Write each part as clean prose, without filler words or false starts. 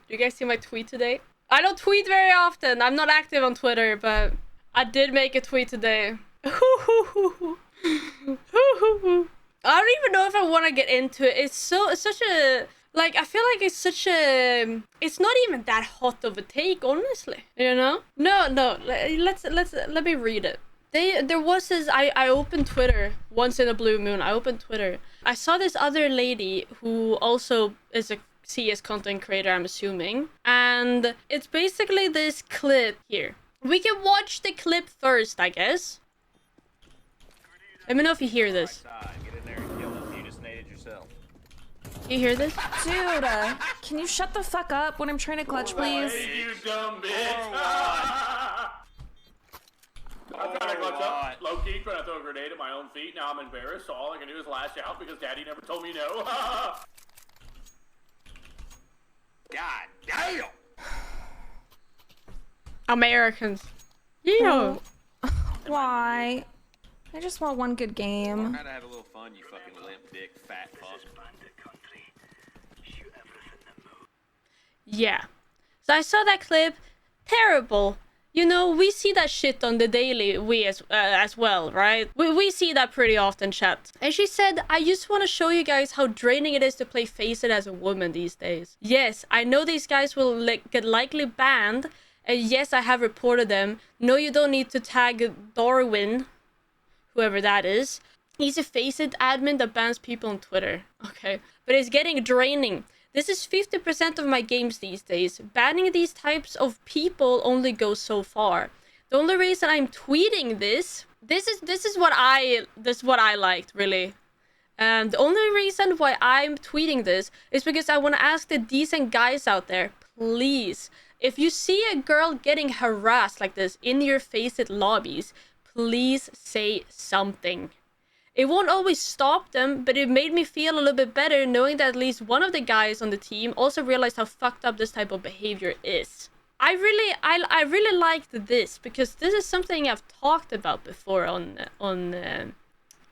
you guys see my tweet today? I don't tweet very often. I'm not active on Twitter, but I did make a tweet today. I don't even know if I want to get into it. It's such a, like, I feel like it's such a, it's not even that hot of a take, honestly. You know? No, let me read it. There was this, I opened Twitter once in a blue moon. I opened Twitter. I saw this other lady who also is a CS content creator, I'm assuming. And it's basically this clip here. We can watch the clip first, I guess. Let me know if you hear this. Get in there and kill him. You just naded yourself. You hear this? Dude, can you shut the fuck up when I'm trying to clutch, please? You dumb bitch! I'm trying to clutch up. Low-key, trying to throw a grenade at my own feet. Now I'm embarrassed, so all I can do is lash out because Daddy never told me no. God damn! Americans. Yeah. Why? I just want one good game. Try to have a little fun, you fucking limp dick fat fuck. Yeah. So I saw that clip. Terrible. You know, we see that shit on the daily, as well, right? We see that pretty often, chat. And she said, I just want to show you guys how draining it is to play Face It as a woman these days. Yes, I know these guys will get likely banned. And yes, I have reported them. No, you don't need to tag Darwin, whoever that is. He's a Face It admin that bans people on Twitter. Okay. But it's getting draining. This is 50% of my games these days. Banning these types of people only goes so far. The only reason I'm tweeting this is what I liked, really. The only reason why I'm tweeting this is because I want to ask the decent guys out there, please, if you see a girl getting harassed like this in your Face It lobbies, please say something. It won't always stop them, but it made me feel a little bit better knowing that at least one of the guys on the team also realized how fucked up this type of behavior is. I really liked this because this is something I've talked about before on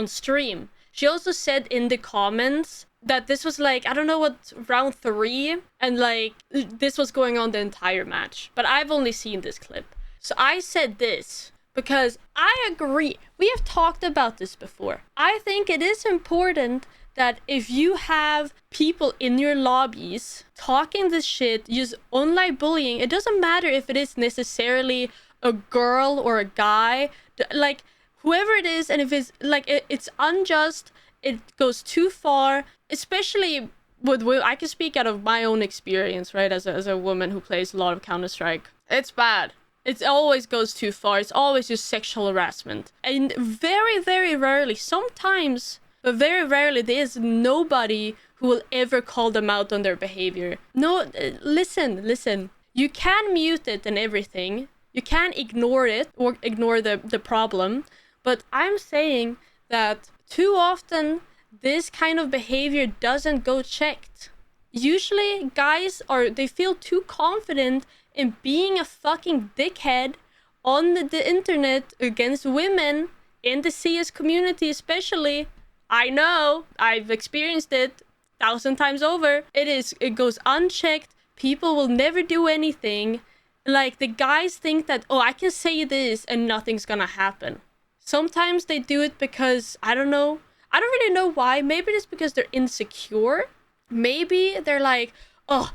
stream. She also said in the comments that this was like, I don't know what, round 3, and like this was going on the entire match. But I've only seen this clip. So I said this because I agree. We have talked about this before. I think it is important that if you have people in your lobbies talking this shit, use online bullying, it doesn't matter if it is necessarily a girl or a guy, like whoever it is, and if it's like it's unjust, it goes too far, especially with I can speak out of my own experience, right, as a woman who plays a lot of Counter-Strike. It's bad. It always goes too far. It's always just sexual harassment. And very, very rarely, sometimes, but very rarely, there is nobody who will ever call them out on their behavior. No, listen. You can mute it and everything. You can ignore it or ignore the problem. But I'm saying that too often, this kind of behavior doesn't go checked. Usually, guys they feel too confident in being a fucking dickhead on the internet against women in the CS community, especially. I know, I've experienced it 1,000 times over. It goes unchecked. People will never do anything. Like, the guys think that, oh, I can say this and nothing's gonna happen. Sometimes they do it because, I don't know. I don't really know why. Maybe it's because they're insecure. Maybe they're like, oh,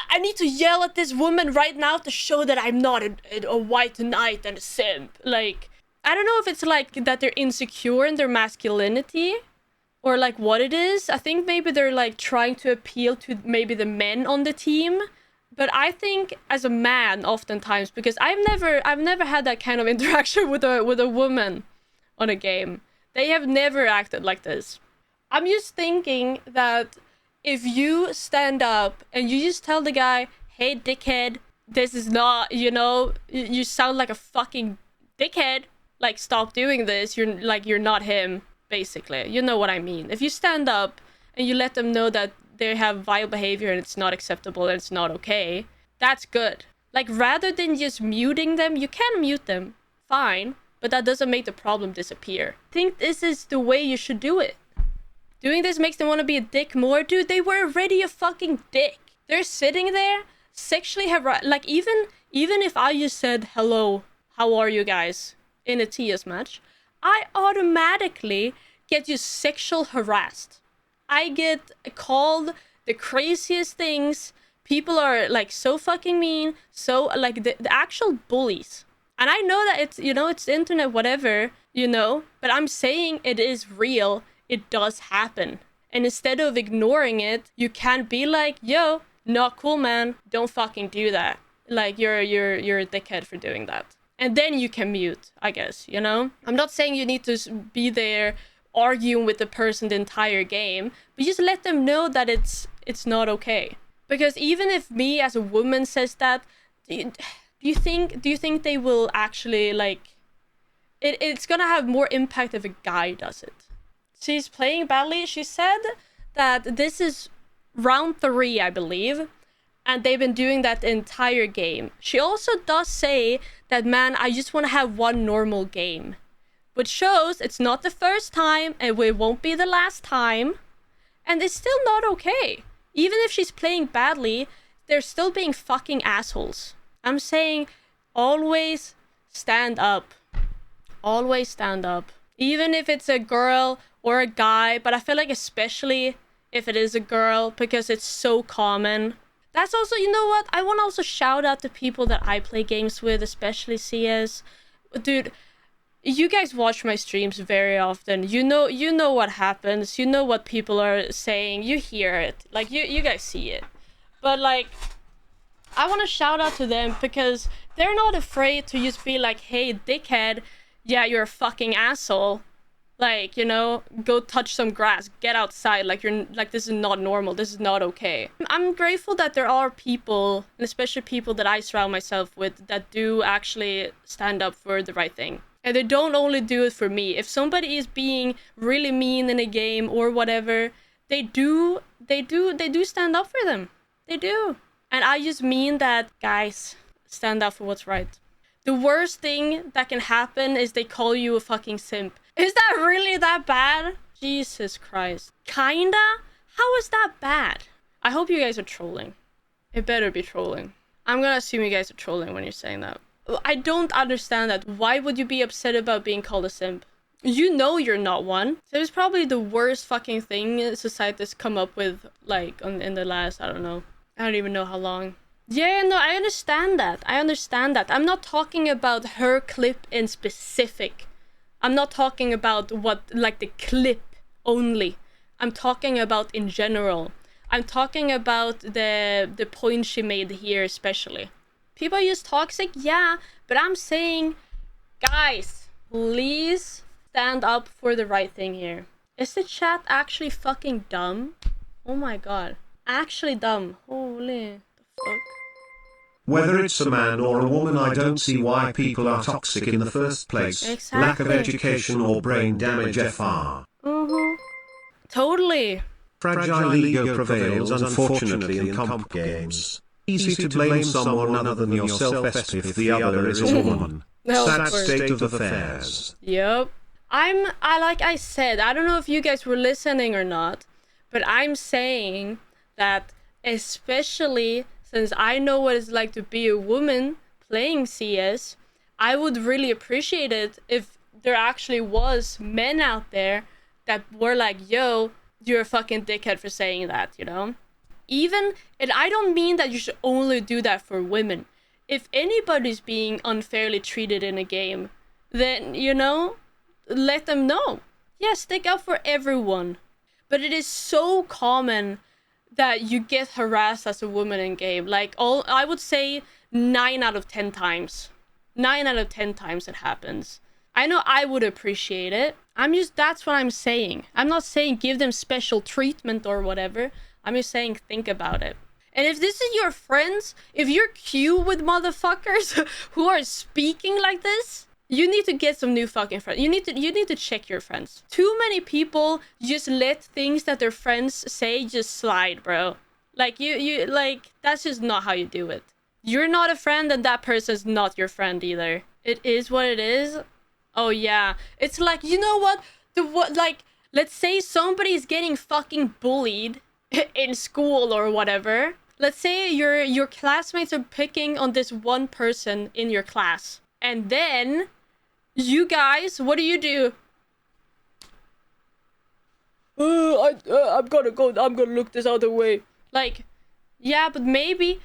I need to yell at this woman right now to show that I'm not a white knight and a simp. Like, I don't know if it's like that they're insecure in their masculinity or like what it is. I think maybe they're like trying to appeal to maybe the men on the team. But I think as a man, oftentimes, because I've never had that kind of interaction with a woman on a game. They have never acted like this. I'm just thinking that if you stand up and you just tell the guy, hey, dickhead, this is not, you know, you sound like a fucking dickhead. Like, stop doing this. You're not him, basically. You know what I mean. If you stand up and you let them know that they have vile behavior and it's not acceptable and it's not okay, that's good. Like, rather than just muting them, you can mute them. Fine. But that doesn't make the problem disappear. I think this is the way you should do it. Doing this makes them want to be a dick more. Dude, they were already a fucking dick. They're sitting there sexually like even if I just said hello, how are you guys in a TS match, I automatically get you sexual harassed. I get called the craziest things. People are like so fucking mean, so like the actual bullies. And I know that it's, you know, it's the internet, whatever, you know, but I'm saying it is real. It does happen. And instead of ignoring it, you can't be like, yo, not cool, man. Don't fucking do that. Like you're a dickhead for doing that. And then you can mute, I guess, you know? I'm not saying you need to be there arguing with the person the entire game, but just let them know that it's not okay. Because even if me as a woman says that, do you think they will actually like it's gonna have more impact if a guy does it? She's playing badly. She said that this is round 3, I believe, and they've been doing that the entire game. She also does say that, man, I just want to have one normal game, which shows it's not the first time and it won't be the last time, and it's still not okay. Even if she's playing badly, they're still being fucking assholes. I'm saying always stand up. Always stand up. Even if it's a girl or a guy, but I feel like especially if it is a girl, because it's so common. That's also, you know what? I want to also shout out the people that I play games with, especially CS. Dude, you guys watch my streams very often. You know what happens. You know what people are saying. You hear it. Like, you guys see it. But, like, I want to shout out to them because they're not afraid to just be like, hey, dickhead, yeah, you're a fucking asshole. Like, you know, go touch some grass, get outside. Like, you're like, this is not normal. This is not okay. I'm grateful that there are people, and especially people that I surround myself with, that do actually stand up for the right thing. And they don't only do it for me. If somebody is being really mean in a game or whatever, they do stand up for them. They do. And I just mean that, guys, stand up for what's right. The worst thing that can happen is they call you a fucking simp. Is that really that bad? Jesus Christ. Kinda? How is that bad? I hope you guys are trolling. It better be trolling. I'm gonna assume you guys are trolling when you're saying that. I don't understand that. Why would you be upset about being called a simp? You know you're not one. So it's probably the worst fucking thing society's come up with, like, in the last, I don't know. I don't even know how long. Yeah, no, I understand that. I'm not talking about her clip in specific. I'm not talking about what, like, the clip only. I'm talking about in general. I'm talking about the point she made here especially. People use toxic, yeah, but I'm saying, guys, please stand up for the right thing here. Is the chat actually fucking dumb? Oh my god. Actually dumb. Holy the fuck. Whether it's a man or a woman, I don't see why people are toxic in the first place. Exactly. Lack of education or brain damage FR. Totally. Fragile ego prevails unfortunately in comp games. Easy to blame someone other than yourself if the other is a woman. No, Sad of course. state of affairs. Yep. Like I said, I don't know if you guys were listening or not, but I'm saying that especially since I know what it's like to be a woman playing CS, I would really appreciate it if there actually was men out there that were like, yo, you're a fucking dickhead for saying that, you know? And I don't mean that you should only do that for women. If anybody's being unfairly treated in a game, then, you know, let them know. Yeah, stick up for everyone. But it is so common that you get harassed as a woman in game. Like, I would say 9 out of 10 times. 9 out of 10 times it happens. I know I would appreciate it. That's what I'm saying. I'm not saying give them special treatment or whatever. I'm just saying think about it. And if this is your friends, if you're queue with motherfuckers who are speaking like this, you need to get some new fucking friends. You need to check your friends. Too many people just let things that their friends say just slide, bro. Like you like that's just not how you do it. You're not a friend and that person's not your friend either. It is what it is. Oh yeah. It's like, you know what? Like, let's say somebody's getting fucking bullied in school or whatever. let's say your classmates are picking on this one person in your class, and then you guys, what do? I'm gonna go. I'm gonna look this other way. Like, yeah, but maybe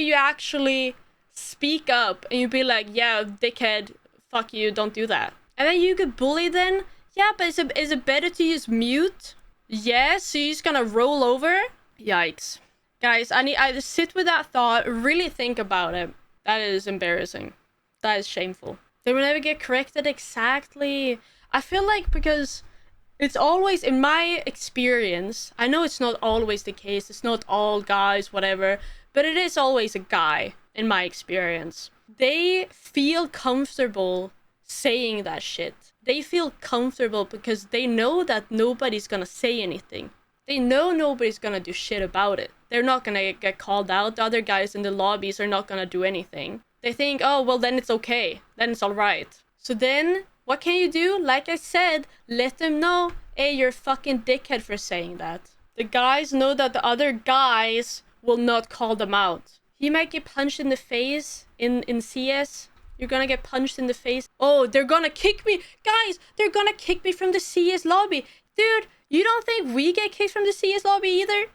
you actually speak up and you be like, yeah, dickhead, fuck you, don't do that. And then you get bullied then. Yeah, but is it better to use mute? Yeah, so you're just gonna roll over? Yikes. Guys, I just sit with that thought, really think about it. That is embarrassing. That is shameful. They will never get corrected exactly. I feel like because it's always, in my experience, I know it's not always the case, it's not all guys, whatever, but it is always a guy, in my experience. They feel comfortable saying that shit. They feel comfortable because they know that nobody's gonna say anything. They know nobody's gonna do shit about it. They're not gonna get called out. The other guys in the lobbies are not gonna do anything. They think, oh, well, then it's okay. Then it's alright. So then, what can you do? Like I said, let them know, hey, you're a fucking dickhead for saying that. The guys know that the other guys will not call them out. You might get punched in the face in CS. You're gonna get punched in the face. Oh, they're gonna kick me. Guys, they're gonna kick me from the CS lobby. Dude, you don't think we get kicked from the CS lobby either?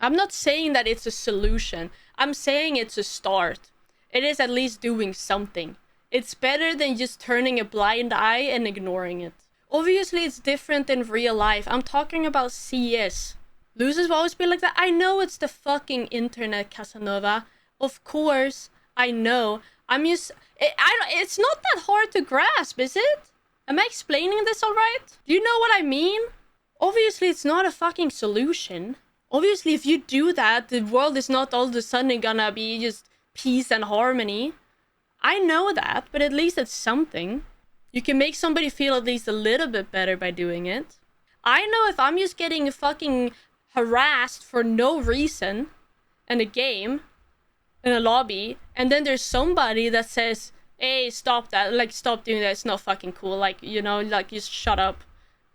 I'm not saying that it's a solution. I'm saying it's a start. It is at least doing something. It's better than just turning a blind eye and ignoring it. Obviously, it's different in real life. I'm talking about CS. Losers will always be like that. I know it's the fucking internet, Casanova. Of course, I know. It's not that hard to grasp, is it? Am I explaining this alright? Do you know what I mean? Obviously, it's not a fucking solution. Obviously, if you do that, the world is not all of a sudden gonna be just peace and harmony. I know that, but at least it's something. You can make somebody feel at least a little bit better by doing it. I know if I'm just getting fucking harassed for no reason in a game, in a lobby, and then there's somebody that says, hey, stop that, like, stop doing that, it's not fucking cool, like, you know, like, just shut up.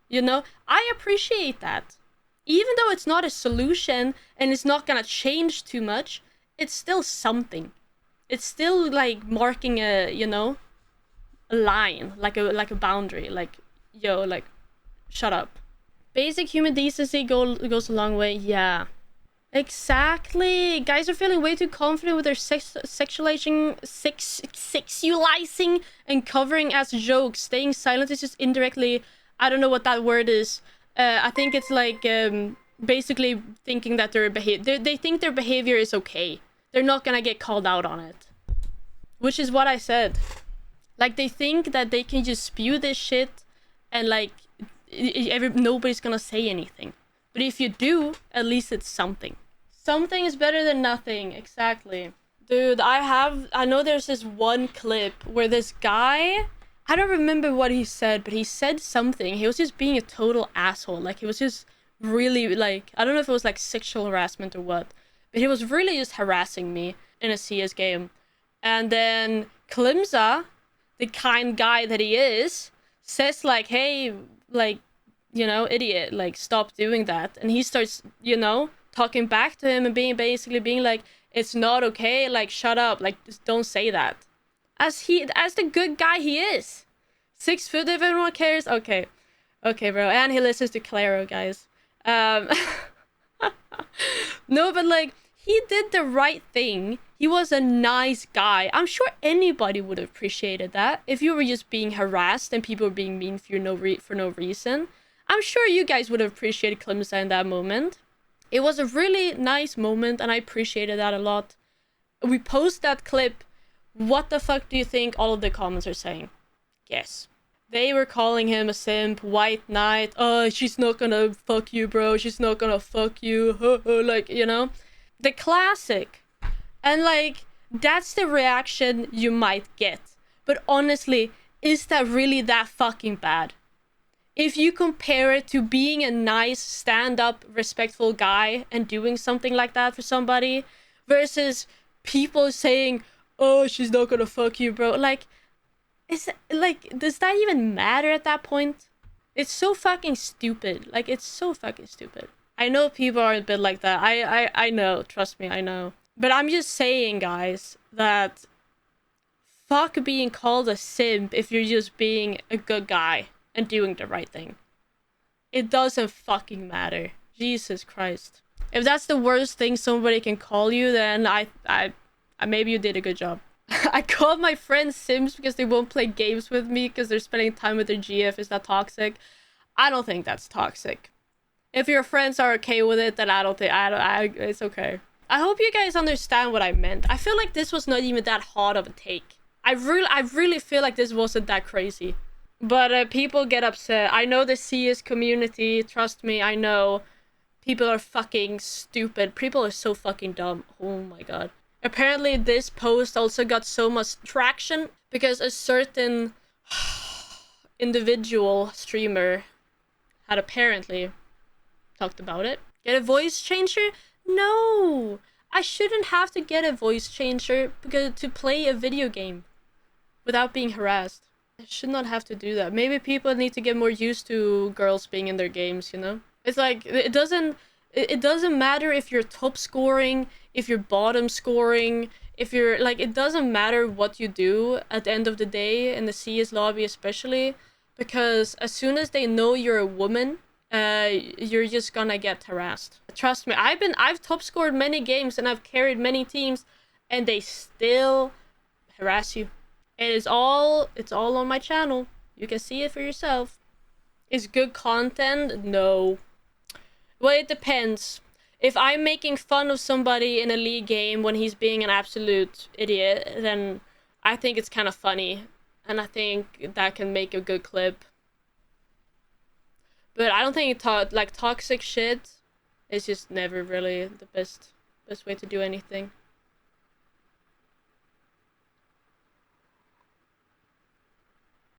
You know, I appreciate that. Even though it's not a solution and it's not gonna change too much, it's still something. It's still like marking a, you know, a line, like a boundary, like, yo, like, shut up. Basic human decency goes a long way. Yeah, exactly. Guys are feeling way too confident with their sexualizing and covering as jokes. Staying silent is just indirectly, I don't know what that word is. I think it's like basically thinking that they think their behavior is okay. They're not gonna get called out on it, which is what I said. Like, they think that they can just spew this shit and like nobody's gonna say anything. But if you do, at least it's something. Something is better than nothing. Exactly. Dude, I know there's this one clip where this guy, I don't remember what he said, but he said something. He was just being a total asshole. Like, he was just really, like, I don't know if it was like sexual harassment or what, but he was really just harassing me in a CS game. And then Klimza, the kind guy that he is, says like, hey, like, you know, idiot, like, stop doing that. And he starts, you know, talking back to him and basically being like, it's not okay, like, shut up, like, just don't say that. As the good guy he is. 6 foot if everyone cares. Okay, bro. And he listens to Claro, guys. No, but like, he did the right thing. He was a nice guy. I'm sure anybody would have appreciated that if you were just being harassed and people were being mean for no reason. I'm sure you guys would have appreciated Klimza in that moment. It was a really nice moment, and I appreciated that a lot. We post that clip. What the fuck do you think all of the comments are saying? Yes. They were calling him a simp, white knight. Oh, she's not gonna fuck you, bro. She's not gonna fuck you. Like, you know? The classic. And like, that's the reaction you might get. But honestly, is that really that fucking bad? If you compare it to being a nice, stand-up, respectful guy and doing something like that for somebody, versus people saying, oh, she's not gonna fuck you, bro. Like, does that even matter at that point? It's so fucking stupid. Like, it's so fucking stupid. I know people are a bit like that. I know. Trust me, I know. But I'm just saying, guys, that fuck being called a simp if you're just being a good guy and doing the right thing. It doesn't fucking matter. Jesus Christ. If that's the worst thing somebody can call you, then I maybe you did a good job. I call my friends simps because they won't play games with me because they're spending time with their GF. Is that toxic? I don't think that's toxic. If your friends are okay with it, then it's okay. I hope you guys understand what I meant. I feel like this was not even that hard of a take. I really feel like this wasn't that crazy. But people get upset. I know the CS community, trust me, I know. People are fucking stupid. People are so fucking dumb. Oh my god. Apparently this post also got so much traction because a certain individual streamer had apparently talked about it. Get a voice changer? No! I shouldn't have to get a voice changer because to play a video game without being harassed. I should not have to do that. Maybe people need to get more used to girls being in their games, you know? It's like, it doesn't matter if you're top scoring, if you're bottom scoring, if you're, like, it doesn't matter what you do at the end of the day, in the CS lobby especially, because as soon as they know you're a woman, you're just gonna get harassed. Trust me, I've top scored many games and I've carried many teams, and they still harass you. It's all on my channel. You can see it for yourself. Is good content? No. Well, it depends. If I'm making fun of somebody in a league game when he's being an absolute idiot, then I think it's kind of funny. And I think that can make a good clip. But I don't think like toxic shit is just never really the best way to do anything.